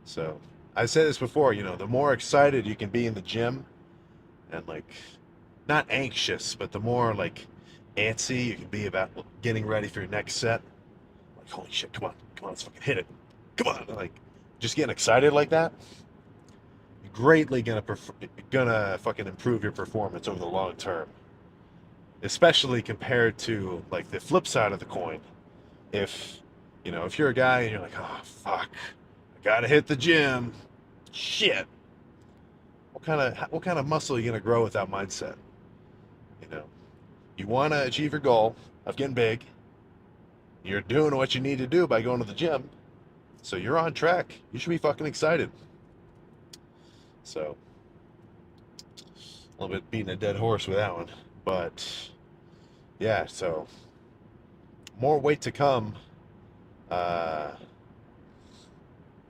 [SPEAKER 1] So I said this before, the more excited you can be in the gym and like not anxious, but the more like antsy you can be about getting ready for your next set. Like, holy shit, come on, let's fucking hit it. Come on, like just getting excited like that, greatly gonna fucking improve your performance over the long term. Especially compared to like the flip side of the coin. If if you're a guy and you're like, oh fuck, I gotta hit the gym, shit. What kind of muscle are you gonna grow with that mindset? You know, you want to achieve your goal of getting big. You're doing what you need to do by going to the gym, so you're on track. You should be fucking excited. So, a little bit beating a dead horse with that one, but yeah. So, more weight to come. Uh,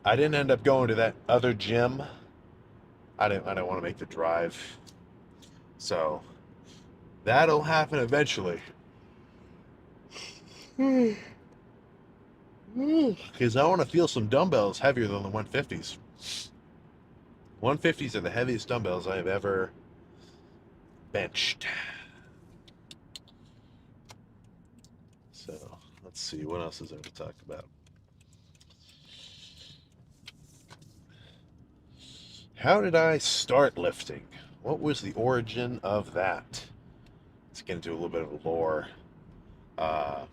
[SPEAKER 1] I didn't end up going to that other gym. I didn't want to make the drive, so that'll happen eventually. Because I want to feel some dumbbells heavier than the 150s. 150s are the heaviest dumbbells I have ever benched. So let's see, what else is there to talk about? How did I start lifting? What was the origin of that? Let's get into a little bit of lore. Uh,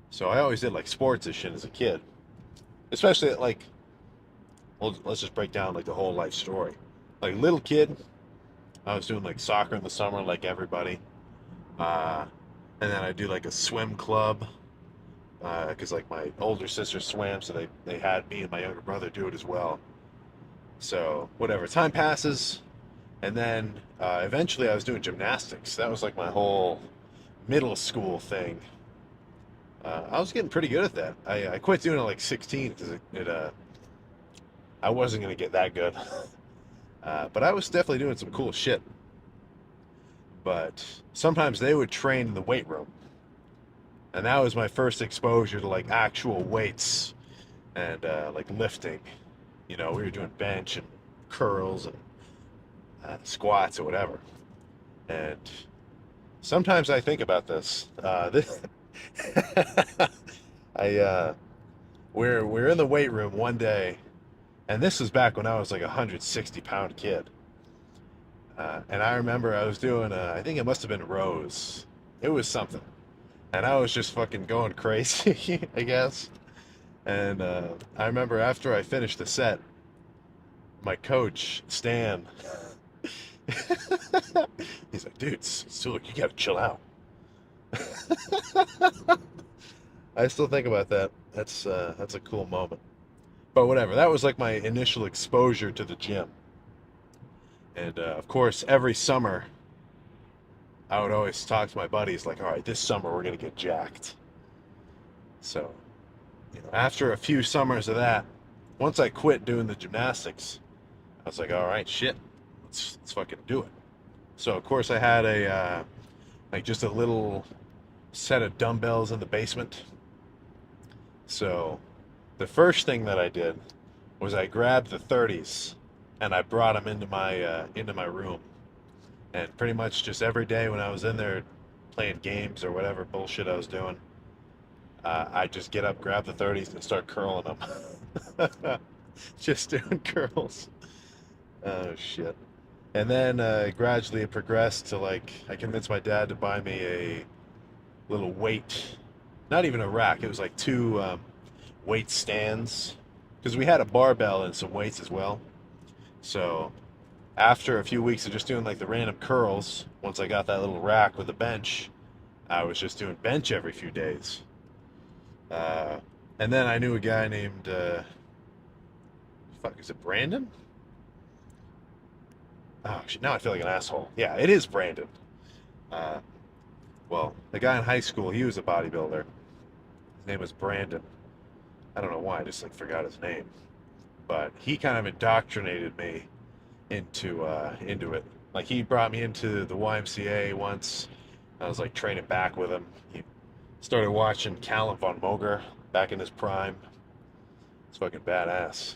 [SPEAKER 1] so I always did like sports and shit as a kid, especially at like, well, let's just break down like the whole life story. Like little kid, I was doing like soccer in the summer, like everybody, uh, and then I do like a swim club, because like my older sister swam, so they had me and my younger brother do it as well. So whatever, time passes, and then eventually I was doing gymnastics. That was like my whole middle school thing. I was getting pretty good at that. I quit doing it like 16 because I wasn't gonna get that good. But I was definitely doing some cool shit. But sometimes they would train in the weight room, and that was my first exposure to like actual weights and like lifting. We were doing bench and curls and squats or whatever. And sometimes I think about this. I we're in the weight room one day, and this was back when I was like a 160-pound kid. And I remember I was doing, I think it must have been rows. It was something. And I was just fucking going crazy, I guess. And I remember after I finished the set, my coach, Stan, he's like, dude, Sulek, you gotta chill out. I still think about that. That's a cool moment. But whatever, that was like my initial exposure to the gym. And of course, every summer, I would always talk to my buddies like, all right, this summer we're gonna get jacked. So, after a few summers of that, once I quit doing the gymnastics, I was like, all right, shit, let's fucking do it. So of course I had a like just a little set of dumbbells in the basement. So the first thing that I did was I grabbed the 30s and I brought them into my room. And pretty much just every day when I was in there playing games or whatever bullshit I was doing, I just get up, grab the 30s, and start curling them. just doing curls. Oh shit. And then gradually it progressed to like I convinced my dad to buy me a little weight, not even a rack. It was like two weight stands because we had a barbell and some weights as well. So after a few weeks of just doing like the random curls, once I got that little rack with a bench, I was just doing bench every few days. Uh, and then I knew a guy named fuck, is it Brandon? Oh shit, now I feel like an asshole. Yeah, it is Brandon. Uh, well, the guy in high school, he was a bodybuilder. His name was Brandon. I don't know why, I just like forgot his name. But he kind of indoctrinated me into it. Like he brought me into the YMCA once. I was like training back with him. He started watching Callum von Moger back in his prime. It's fucking badass.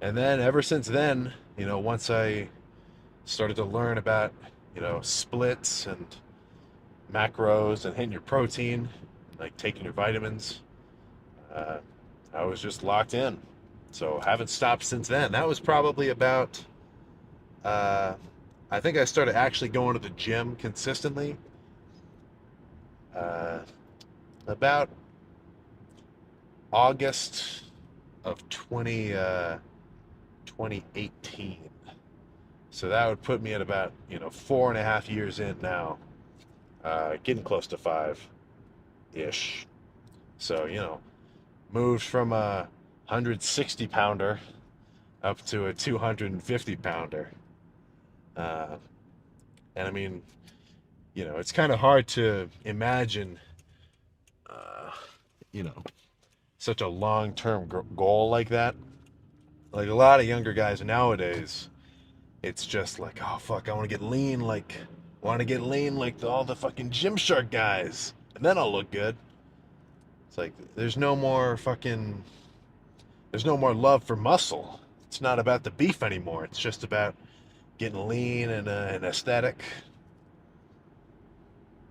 [SPEAKER 1] And then ever since then, once I started to learn about, splits and macros and hitting your protein, like taking your vitamins, uh, I was just locked in. So haven't stopped since then. That was probably about, uh, I think I started actually going to the gym consistently uh, about August of 2018. So that would put me at about, 4.5 years in now, getting close to 5-ish. So, moved from a 160 pounder up to a 250 pounder. Uh, and I mean, it's kind of hard to imagine, uh, you know, such a long-term goal like that. Like a lot of younger guys nowadays, it's just like, oh fuck, I want to get lean like all the fucking Gymshark guys, and then I'll look good. It's like there's no more love for muscle. It's not about the beef anymore. It's just about getting lean and an aesthetic.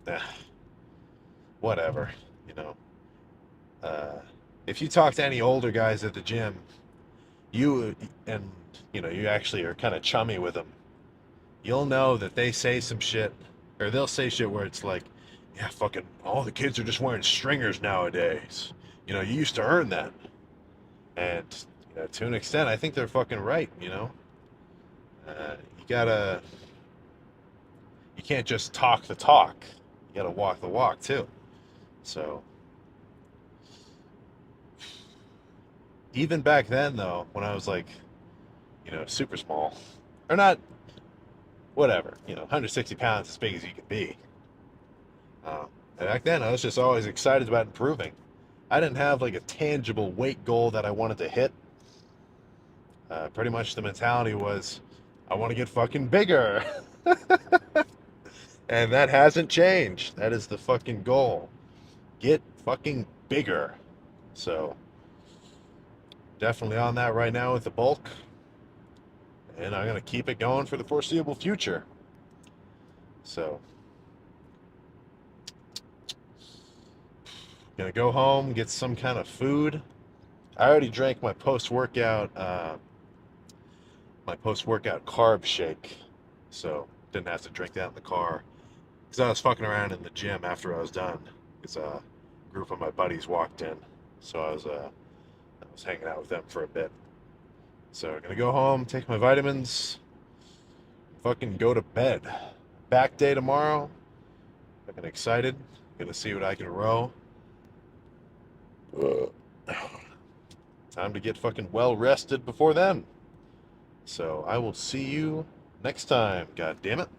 [SPEAKER 1] Eh, whatever, you know. Uh, if you talk to any older guys at the gym, you and you actually are kind of chummy with them, you'll know that they say some shit, or they'll say shit where it's like, yeah, fucking all the kids are just wearing stringers nowadays. You used to earn that. And to an extent, I think they're fucking right. You gotta, you can't just talk the talk. You gotta walk the walk too. So even back then, though, when I was like, super small, or not, whatever, 160 pounds, as big as you can be. Um, Back then, I was just always excited about improving. I didn't have like a tangible weight goal that I wanted to hit. Pretty much the mentality was, I want to get fucking bigger. And that hasn't changed. That is the fucking goal. Get fucking bigger. So, definitely on that right now with the bulk. And I'm going to keep it going for the foreseeable future. So, gonna go home, get some kind of food. I already drank my post-workout carb shake, so didn't have to drink that in the car. Because I was fucking around in the gym after I was done. Because a group of my buddies walked in, so I was hanging out with them for a bit. So I'm gonna go home, take my vitamins, fucking go to bed. Back day tomorrow. Fucking excited. Gonna see what I can row. Time to get fucking well rested before then. So I will see you next time. God damn it.